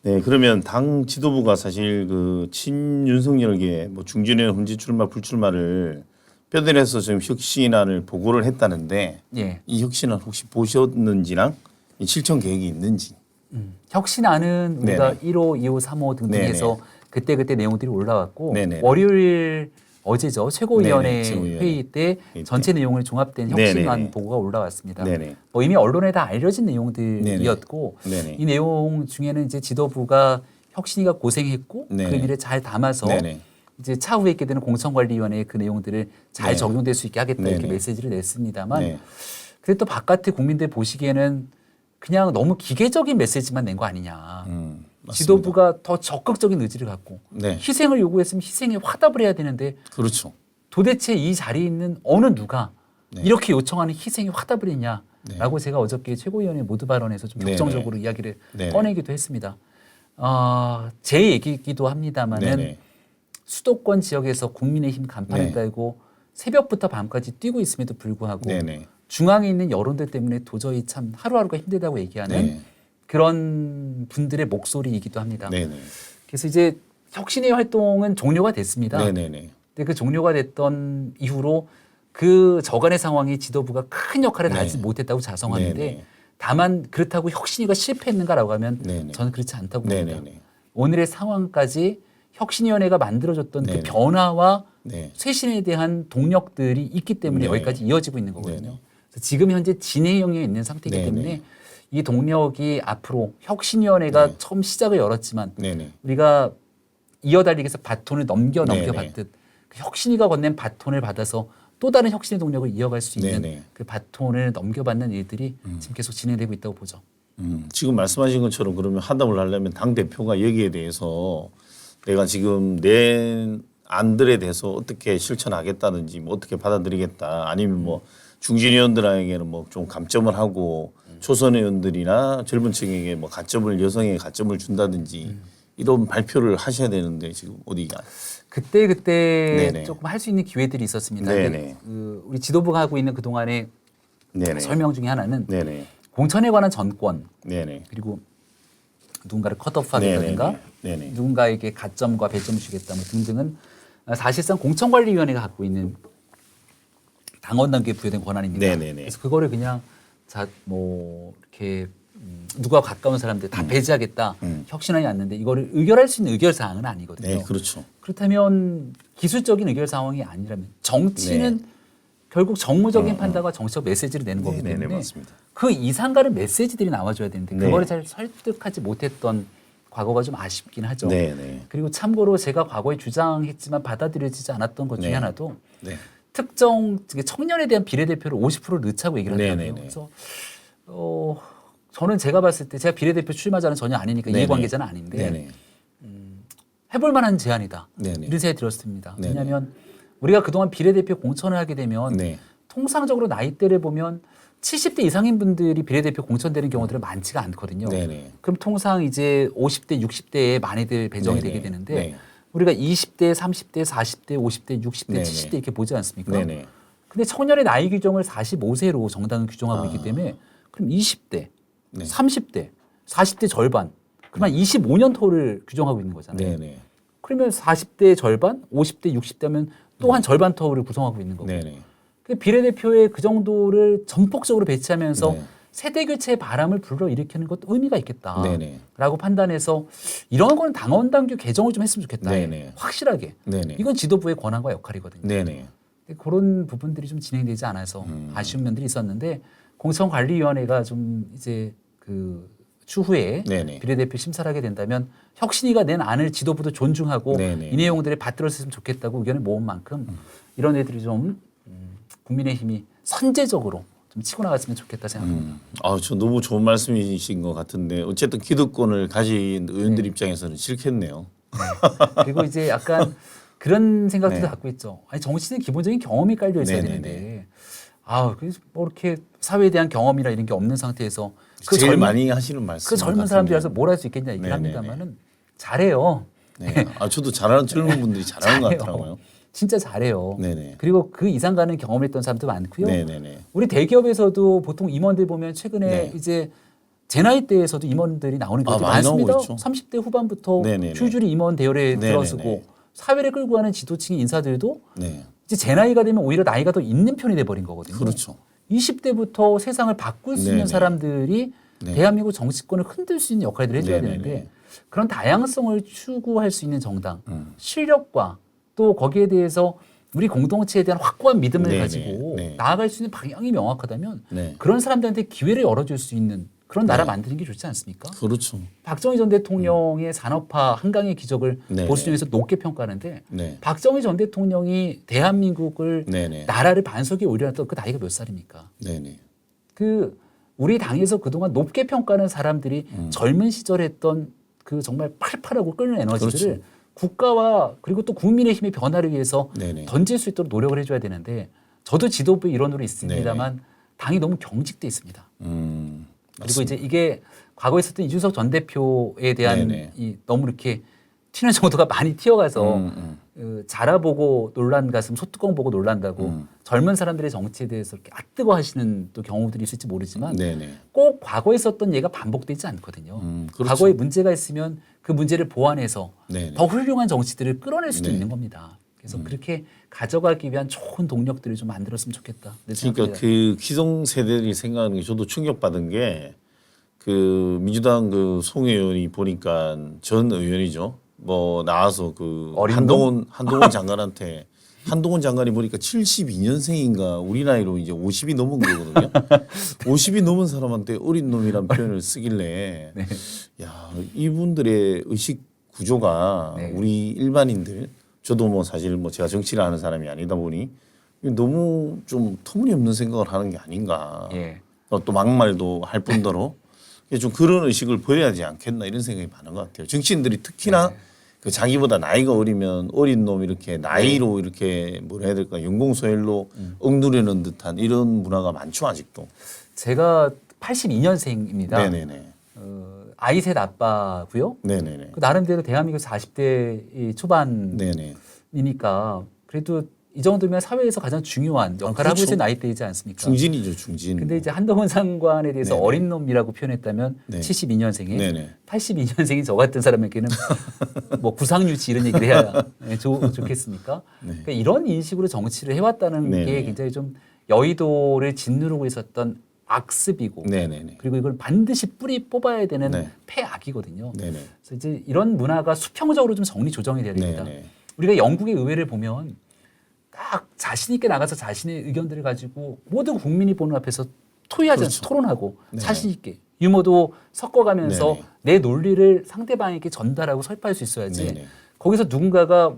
네, 그러면 당 지도부가 사실 그 친윤석열계 뭐 중진의 험지 출마 불출마를 뼈대려서 지금 혁신안을 보고를 했다는데 예. 이 혁신안 혹시 보셨는지랑 이 실천 계획이 있는지. 혁신안은 우리가 네네. 1호, 2호, 3호 등등해서 그때 내용들이 올라왔고 네네. 월요일 어제죠 최고위원회 네네, 최고위원회. 회의 때 전체 내용을 종합된 네네네. 혁신안 보고가 올라왔습니다. 네네. 뭐 이미 언론에 다 알려진 내용들이었고 네네. 이 내용 중에는 이제 지도부가 혁신이가 고생했고 네네. 그 의미를 잘 담아서 네네. 이제 차후에 있게 되는 공천관리위원회의 그 내용들을 잘 네. 적용될 수 있게 하겠다 이렇게 네네. 메시지를 냈습니다만 네. 근데 또 바깥의 국민들 보시기에는 그냥 너무 기계적인 메시지만 낸 거 아니냐. 맞습니다. 지도부가 더 적극적인 의지를 갖고 네. 희생을 요구했으면 희생에 화답을 해야 되는데 그렇죠. 도대체 이 자리에 있는 어느 누가 네. 이렇게 요청하는 희생에 화답을 했냐라고 네. 제가 어저께 최고위원회 모두 발언에서 좀 네네. 격정적으로 이야기를 네네. 꺼내기도 했습니다. 제 얘기이기도 합니다마는 네네. 수도권 지역에서 국민의힘 간판을 네. 달고 새벽부터 밤까지 뛰고 있음에도 불구하고 네네. 중앙에 있는 여론들 때문에 도저히 참 하루하루가 힘들다고 얘기하는 네. 그런 분들의 목소리이기도 합니다. 네네. 그래서 이제 혁신의 활동은 종료가 됐습니다. 네네네. 근데 그 종료가 됐던 이후로 그 저간의 상황이 지도부가 큰 역할을 네. 다하지 못했다고 자성하는데 네네. 다만 그렇다고 혁신이가 실패했는가라고 하면 네네. 저는 그렇지 않다고 봅니다. 네네네. 오늘의 상황까지 혁신위원회가 만들어줬던 네네. 그 변화와 네. 쇄신에 대한 동력들이 있기 때문에 네. 여기까지 이어지고 있는 거거든요. 네네. 그래서 지금 현재 진행형에 있는 상태이기 네네. 때문에 이 동력이 앞으로 혁신위원회가 네. 처음 시작을 열었지만 네네. 우리가 이어달리기에서 바톤을 네네. 넘겨받듯 그 혁신위가 건넨 바톤을 받아서 또 다른 혁신의 동력을 이어갈 수 있는 네네. 그 바톤을 넘겨받는 일들이 지금 계속 진행되고 있다고 보죠. 지금 말씀하신 것처럼 그러면 화답을 하려면 당 대표가 여기에 대해서 내가 지금 내 안들에 대해서 어떻게 실천하겠다든지 뭐 어떻게 받아들이겠다 아니면 뭐 중진 의원들에게는 뭐 좀 감점을 하고 초선 의원들이나 젊은 층에게 뭐 가점을 여성에게 가점을 준다든지 이런 발표를 하셔야 되는데 지금 어디가 그때 네네. 조금 할 수 있는 기회들이 있었습니다. 네네. 근데 우리 지도부가 하고 있는 그동안의 네네. 설명 중에 하나는 네네. 공천에 관한 전권 네네. 그리고 누군가를 컷오프하겠다든가 네네. 누군가에게 가점과 배점을 주겠다 뭐 등등은 사실상 공천관리위원회가 갖고 있는 당원 단계에 부여된 권한입니다. 네네네. 그래서 그거를 그냥 뭐 이렇게 누가 가까운 사람들 다 배제하겠다 혁신안이 왔는데 이거를 의결할 수 있는 의결 사항은 아니거든요. 네, 그렇죠. 그렇다면 기술적인 의결 상황이 아니라면 정치는 결국 정무적인 판단과 정치적 메시지를 내는 거기 네네, 때문에 맞습니다. 그 이상 가는 메시지들이 나와줘야 되는데 네. 그거를 잘 설득하지 못했던 과거가 좀 아쉽긴 하죠. 네네. 그리고 참고로 제가 과거에 주장했지만 받아들여지지 않았던 것 중에 네. 하나도 네. 특정 청년에 대한 비례대표를 50%를 넣자고 얘기를 하더라고요. 네네네. 그래서 저는 제가 봤을 때 제가 비례대표 출마자는 전혀 아니니까 네네. 이해관계자는 아닌데 네네. 해볼 만한 제안이다. 네네. 이런 생각이 들었습니다. 네네. 왜냐하면 우리가 그동안 비례대표 공천을 하게 되면 네. 통상적으로 나이대를 보면 70대 이상인 분들이 비례대표 공천되는 경우들은 많지가 않거든요. 네네. 그럼 통상 이제 50대, 60대에 많이들 배정이 네네. 되게 되는데 네. 우리가 20대, 30대, 40대, 50대, 60대, 네네. 70대 이렇게 보지 않습니까? 네네. 근데 청년의 나이 규정을 45세로 정당은 규정하고 있기 때문에 그럼 20대, 네. 30대, 40대 절반, 그러면 25년 터를 규정하고 있는 거잖아요. 네네. 그러면 40대 절반, 50대, 60대 하면 또 한 절반 터를 구성하고 있는 거고. 네네. 그 비례대표의 그 정도를 전폭적으로 배치하면서 네. 세대 교체의 바람을 불러일으키는 것도 의미가 있겠다라고 네네. 판단해서 이런 건 당원 당규 개정을 좀 했으면 좋겠다. 네네. 확실하게. 네네. 이건 지도부의 권한과 역할이거든요. 네네. 근데 그런 부분들이 좀 진행되지 않아서 아쉬운 면들이 있었는데 공천관리위원회가 좀 이제 그 추후에 네네. 비례대표 심사를 하게 된다면 혁신위가 낸 안을 지도부도 존중하고 네네. 이 내용들에 받들었으면 좋겠다고 의견을 모은 만큼 이런 애들이 좀 국민의힘이 선제적으로 좀 치고 나갔으면 좋겠다 생각합니다. 저 너무 좋은 말씀이신 것 같은데 어쨌든 기득권을 가진 의원들 입장에서는 싫겠네요. 그리고 이제 약간 그런 생각도 네. 갖고 있죠. 아니 정치는 기본적인 경험이 깔려 있어야 네네네. 되는데 그래서 뭐 이렇게 사회에 대한 경험이나 이런 게 없는 상태에서 그 제일 젊은 많이 하시는 말씀. 그 젊은 사람들이라서 뭘 할 수 있겠냐 얘기를 네네네. 합니다만은 잘해요. 네. 저도 잘하는 젊은 분들이 잘하는 것 잘해요. 같더라고요. 진짜 잘해요. 네네. 그리고 그 이상 가는 경험을 했던 사람도 많고요. 네네네. 우리 대기업에서도 보통 임원들 보면 최근에 네. 이제 제 나이대에서도 임원들이 나오는 경우도 많이 많습니다. 나오고 있죠. 30대 후반부터 네네네. 줄줄이 임원 대열에 네네네. 들어서고 사회를 끌고 가는 지도층의 인사들도 네. 이제 제 나이가 되면 오히려 나이가 더 있는 편이 돼버린 거거든요. 그렇죠. 20대부터 세상을 바꿀 수 있는 네네. 사람들이 네. 대한민국 정치권을 흔들 수 있는 역할들을 해줘야 네네네. 되는데 그런 다양성을 추구할 수 있는 정당, 실력과 또 거기에 대해서 우리 공동체에 대한 확고한 믿음을 네네. 가지고 네. 나아갈 수 있는 방향이 명확하다면 네. 그런 사람들한테 기회를 열어줄 수 있는 그런 나라 네. 만드는 게 좋지 않습니까? 그렇죠. 박정희 전 대통령의 산업화 한강의 기적을 네네. 보수정에서 높게 평가하는데 네. 박정희 전 대통령이 대한민국을 네네. 나라를 반석에 올려놨던 그 나이가 몇 살입니까? 네네. 그 우리 당에서 그동안 높게 평가하는 사람들이 젊은 시절에 했던 그 정말 팔팔하고 끓는 에너지들을 그렇죠. 국가와 그리고 또 국민의 힘의 변화를 위해서 네네. 던질 수 있도록 노력을 해줘야 되는데 저도 지도부 일원으로 있습니다만 당이 너무 경직돼 있습니다. 그리고 이제 이게 과거에 있었던 이준석 전 대표에 대한 네네. 이 너무 이렇게 튀는 정도가 많이 튀어가서 자라보고 놀란 가슴 소뚜껑 보고 놀란다고 젊은 사람들의 정치에 대해서 이렇게 앗뜨거 하시는 또 경우들이 있을지 모르지만 네네. 꼭 과거에 썼던 예가 반복되지 않거든요. 그렇죠. 과거에 문제가 있으면 그 문제를 보완해서 네네. 더 훌륭한 정치들을 끌어낼 수도 있는 겁니다. 그래서 그렇게 가져가기 위한 좋은 동력들을 좀 만들었으면 좋겠다. 그러니까 그 기성 세대들이 생각하는 게 저도 충격받은 게 그 민주당 그 송 의원이 보니까 전 의원이죠. 뭐 나와서 그 어린 한동훈 장관한테 한동훈 장관이 보니까 72년생인가 우리 나이로 이제 50이 넘은 거거든요. 50이 넘은 사람한테 어린 놈이란 표현을 쓰길래 네. 야 이분들의 의식 구조가 네. 우리 일반인들 저도 뭐 사실 뭐 제가 정치를 하는 사람이 아니다 보니 너무 좀 터무니없는 생각을 하는 게 아닌가. 예. 또 막말도 할 뿐더러 좀 그런 의식을 보여야 하지 않겠나 이런 생각이 많은 것 같아요. 정치인들이 특히나 그 자기보다 나이가 어리면 어린 놈 이렇게 나이로 이렇게 뭐라 해야 될까 연공서열로 억누르는 듯한 이런 문화가 많죠 아직도. 제가 82년생입니다. 네네네. 아이 셋 아빠고요. 네네네. 그 나름대로 대한민국 40대 초반이니까 네네. 그래도 이 정도면 사회에서 가장 중요한 역할을 하고 그렇죠. 있는 나이대이지 않습니까? 중진이죠 중진. 근데 이제 한동훈 장관에 대해서 네네. 어린 놈이라고 표현했다면 네. 72년생에 네네. 82년생이 저 같은 사람에게는 뭐 구상유치 이런 얘기를 해야 좋겠습니까? 그러니까 이런 인식으로 정치를 해왔다는 네네. 게 굉장히 좀 여의도를 짓누르고 있었던 악습이고 네네네. 그리고 이걸 반드시 뿌리 뽑아야 되는 네. 폐악이거든요. 네네. 그래서 이제 이런 문화가 수평적으로 좀 정리 조정이 돼야 됩니다. 네네. 우리가 영국의 의회를 보면 딱 자신 있게 나가서 자신의 의견들을 가지고 모든 국민이 보는 앞에서 토의하지 그렇죠. 않고 토론하고 네. 자신 있게 유머도 섞어가면서 네네. 내 논리를 상대방에게 전달하고 설파할 수 있어야지 네네. 거기서 누군가가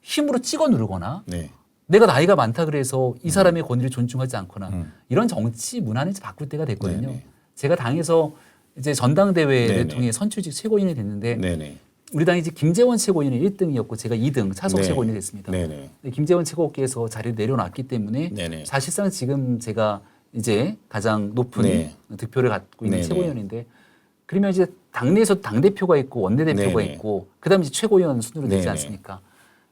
힘으로 찍어 누르거나 네. 내가 나이가 많다 그래서 이 사람의 권위를 존중하지 않거나 이런 정치 문화는 이제 바꿀 때가 됐거든요. 네네. 제가 당에서 이제 전당대회를 네네. 통해 선출직 최고위원이 됐는데 네네. 우리 당이 이제 김재원 최고위원이 1등이었고 제가 2등 차석 네. 최고위원이 됐습니다. 네네. 근데 김재원 최고께서 자리를 내려놨기 때문에 네네. 사실상 지금 제가 이제 가장 높은 네. 득표를 갖고 있는 네네. 최고위원인데 그러면 이제 당내에서 당대표가 있고 원내대표가 네네. 있고 그다음에 이제 최고위원 순으로 되지 네네. 않습니까?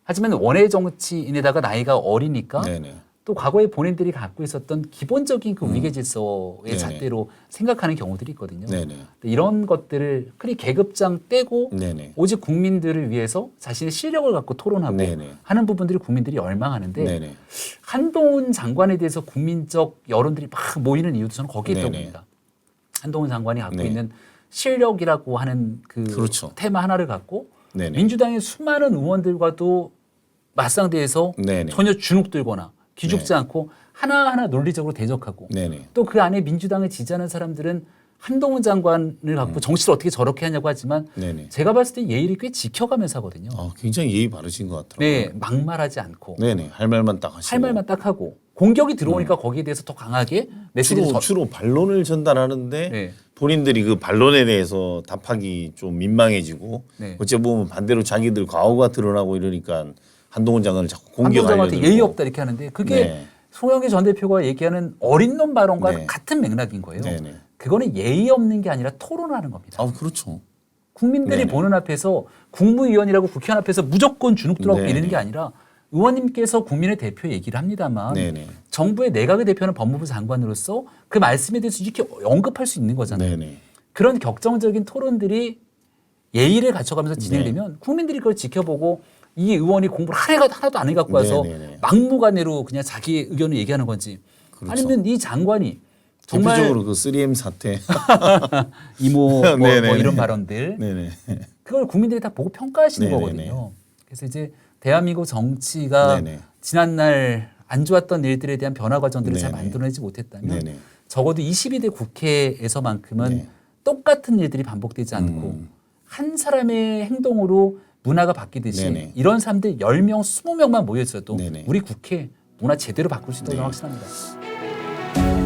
하지만 원외 정치인에다가 나이가 어리니까 네네. 또 과거에 본인들이 갖고 있었던 기본적인 그 위계 질서의 네네. 잣대로 생각하는 경우들이 있거든요. 네네. 근데 이런 것들을 흔히 계급장 떼고 네네. 오직 국민들을 위해서 자신의 실력을 갖고 토론하고 네네. 하는 부분들이 국민들이 열망하는데 네네. 한동훈 장관에 대해서 국민적 여론들이 막 모이는 이유도 저는 거기에 있다고 네네. 봅니다. 한동훈 장관이 갖고 네. 있는 실력이라고 하는 그 그렇죠. 테마 하나를 갖고 네네. 민주당의 수많은 의원들과도 맞상대해서 네네. 전혀 주눅들거나 기죽지 네. 않고 하나하나 논리적으로 대적하고 네네. 또 그 안에 민주당을 지지하는 사람들은 한동훈 장관을 갖고 정치를 어떻게 저렇게 하냐고 하지만 네네. 제가 봤을 때 예의를 꽤 지켜가면서 하거든요. 굉장히 예의 바르신 것 같더라고요. 네, 막말하지 않고 네네. 할 말만 딱 하시고. 할 말만 딱 하고 공격이 들어오니까 거기에 대해서 더 강하게 메시지를 주로 반론을 전달하는데 네. 본인들이 그 반론에 대해서 답하기 좀 민망해지고 네. 어째 보면 반대로 자기들 과오가 드러나고 이러니까 한동훈 장관을 자꾸 한동훈 공격하려고 장관한테 예의 없다 이렇게 하는데 그게 네. 송영길 전 대표가 얘기하는 어린 놈 발언과 네. 같은 맥락인 거예요. 네네. 그거는 예의 없는 게 아니라 토론하는 겁니다. 그렇죠. 국민들이 네네. 보는 앞에서 국무위원이라고 국회의원 앞에서 무조건 주눅들어가고 네네. 이러는 게 아니라 의원님께서 국민의 대표 얘기를 합니다만 네네. 정부의 내각의 대표는 법무부 장관으로서 그 말씀에 대해서 이렇게 언급할 수 있는 거잖아요. 네네. 그런 격정적인 토론들이 예의를 갖춰가면서 진행되면 국민들이 그걸 지켜보고 이 의원이 공부를 하나도 안 해갖고 와서 네네네. 막무가내로 그냥 자기 의견을 얘기하는 건지 그렇죠. 아니면 이 장관이 정말 대표적으로 그 3M 사태. 이모 뭐 네네네. 이런 발언들 네네. 그걸 국민들이 다 보고 평가하시는 네네네. 거거든요. 그래서 이제 대한민국 정치가 네네. 지난날 안 좋았던 일들에 대한 변화 과정들을 잘 네네. 만들어내지 못했다면 네네. 적어도 22대 국회에서만큼은 네. 똑같은 일들이 반복되지 않고 한 사람의 행동으로 문화가 바뀌듯이 네네. 이런 사람들 10명, 20명만 모여 있어도 네네. 우리 국회 문화 제대로 바꿀 수 있다고 네. 확신합니다.